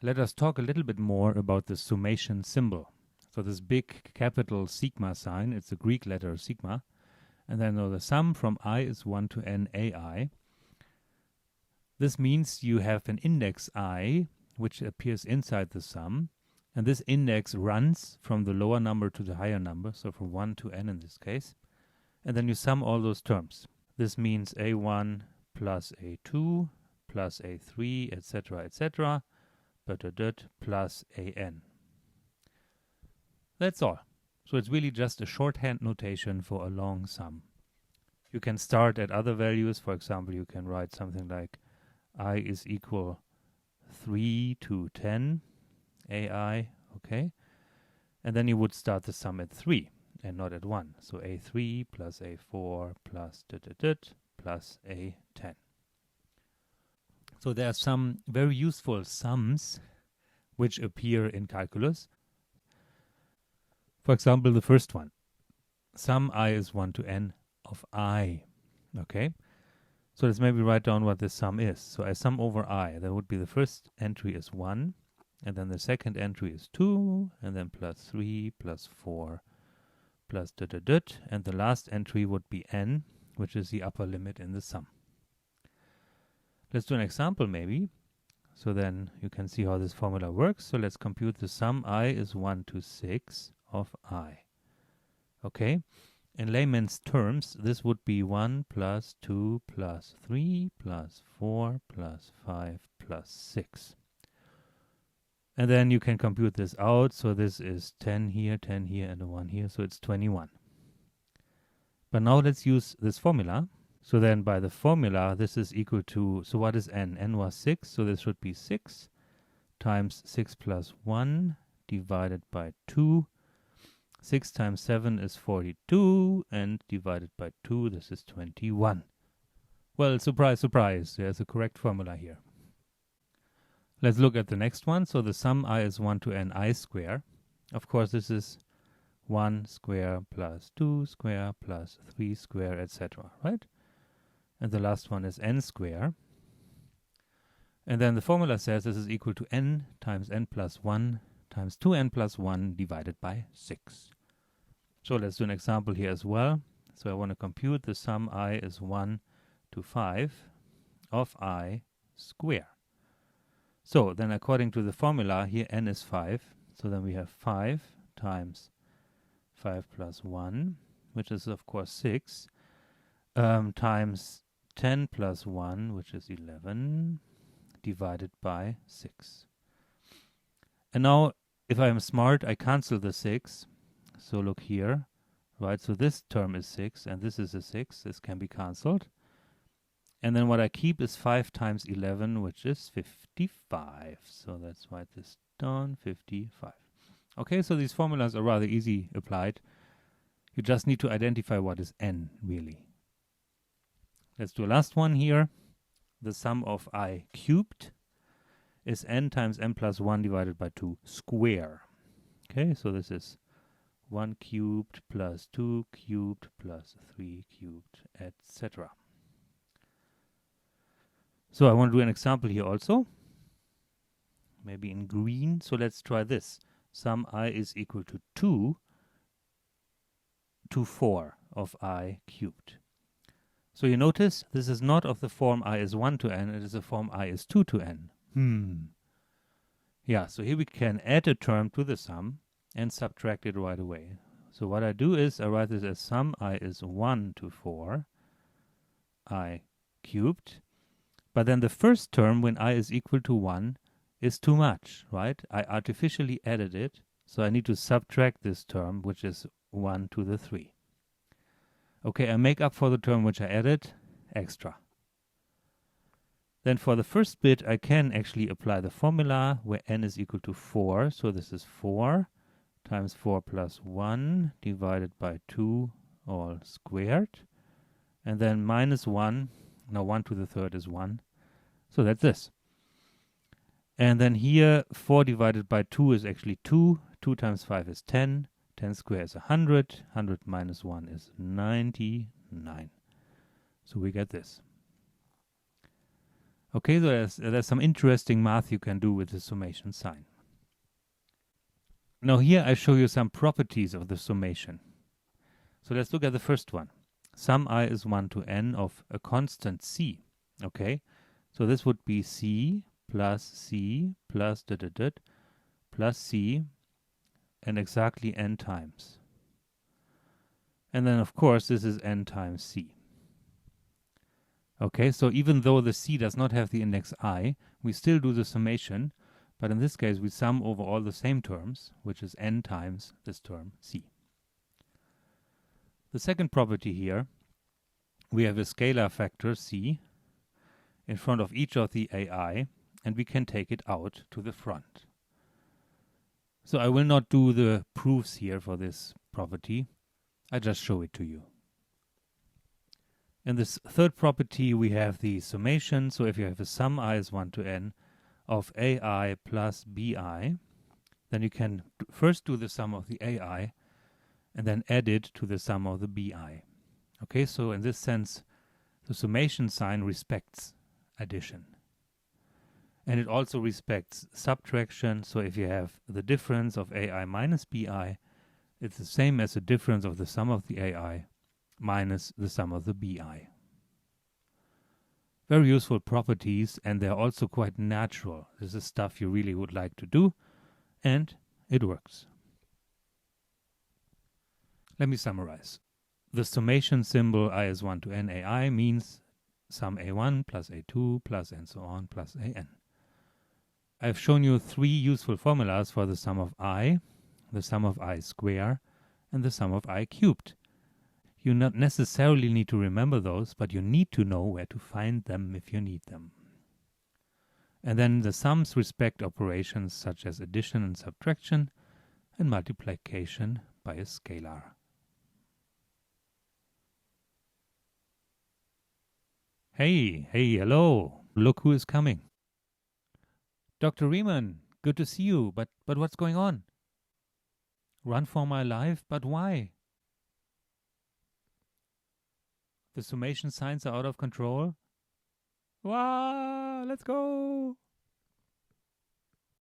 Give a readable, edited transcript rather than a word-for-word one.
Let us talk a little bit more about the summation symbol. So this big capital sigma sign, it's the Greek letter sigma, and then the sum from I is 1 to n ai. This means you have an index I, which appears inside the sum, and this index runs from the lower number to the higher number, so from 1 to n in this case, and then you sum all those terms. This means a1 plus a2 plus a3, etc., etc., plus an. That's all. So it's really just a shorthand notation for a long sum. You can start at other values. For example, you can write something like I is equal 3 to 10 ai, okay? And then you would start the sum at 3 and not at 1. So a3 plus a4 plus plus a10. So there are some very useful sums which appear in calculus. For example, the first one. Sum I is 1 to n of I. Okay? So let's maybe write down what this sum is. So I sum over I. That would be the first entry is 1, and then the second entry is 2, and then plus 3, plus 4, plus and the last entry would be n, which is the upper limit in the sum. Let's do an example maybe, so then you can see how this formula works. So let's compute the sum I is 1 to 6 of I. Okay? In layman's terms, this would be 1 plus 2 plus 3 plus 4 plus 5 plus 6. And then you can compute this out. So this is 10 here, and a 1 here. So it's 21. But now let's use this formula. So then by the formula, this is equal to, so what is n? N was 6, so this should be 6 times 6 plus 1 divided by 2. 6 times 7 is 42, and divided by 2, this is 21. Well, surprise, surprise, there's a correct formula here. Let's look at the next one. So the sum I is 1 to n I square. Of course, this is 1 square plus 2 square plus 3 square, etc., right? And the last one is n square. And then the formula says this is equal to n times n plus 1 times 2n plus 1 divided by 6. So let's do an example here as well. So I want to compute the sum I is 1 to 5 of I square. So then according to the formula, here n is 5. So then we have 5 times 5 plus 1, which is of course 6, times 10 plus 1, which is 11, divided by 6. And now, if I am smart, I cancel the 6. So look here, right? So this term is 6, and this is a 6. This can be cancelled. And then what I keep is 5 times 11, which is 55. So let's write this down, 55. Okay, so these formulas are rather easy applied. You just need to identify what is n, really. Let's do a last one here. The sum of I cubed is n times n plus 1 divided by 2 square. Okay, so this is 1 cubed plus 2 cubed plus 3 cubed, etc. So I want to do an example here also, maybe in green. So let's try this. Sum I is equal to 2 to 4 of I cubed. So you notice this is not of the form I is 1 to n, it is the form I is 2 to n. Yeah, so here we can add a term to the sum and subtract it right away. So what I do is I write this as sum I is 1 to 4 I cubed. But then the first term, when I is equal to 1, is too much, right? I artificially added it, so I need to subtract this term, which is 1 to the 3. Okay, I make up for the term which I added, extra. Then for the first bit, I can actually apply the formula where n is equal to 4. So this is 4 times 4 plus 1 divided by 2 all squared. And then minus 1. Now 1 to the third is 1. So that's this. And then here 4 divided by 2 is actually 2. 2 times 5 is 10. 10 squared is 100. 100 minus 1 is 99. So we get this. Okay, so there's some interesting math you can do with the summation sign. Now here I show you some properties of the summation. So let's look at the first one. Sum I is 1 to n of a constant c. Okay, so this would be c plus c plus plus c and exactly n times. And then of course this is n times c. Okay, so even though the c does not have the index I, we still do the summation, but in this case we sum over all the same terms, which is n times this term c. The second property here, we have a scalar factor c in front of each of the ai, and we can take it out to the front. So I will not do the proofs here for this property, I just show it to you. In this third property we have the summation, so if you have a sum I is 1 to n of ai plus bi, then you can first do the sum of the ai and then add it to the sum of the bi. Okay, so in this sense the summation sign respects addition. And it also respects subtraction, so if you have the difference of ai minus bi, it's the same as the difference of the sum of the ai minus the sum of the bi. Very useful properties, and they're also quite natural. This is stuff you really would like to do, and it works. Let me summarize. The summation symbol I is 1 to n ai means sum a1 plus a2 plus and so on plus an. I've shown you 3 useful formulas for the sum of I, the sum of I square, and the sum of I cubed. You not necessarily need to remember those, but you need to know where to find them if you need them. And then the sums respect operations such as addition and subtraction and multiplication by a scalar. Hey, hello. Look who is coming. Dr. Riemann, good to see you, but what's going on? Run for my life, but why? The summation signs are out of control. Wow, let's go!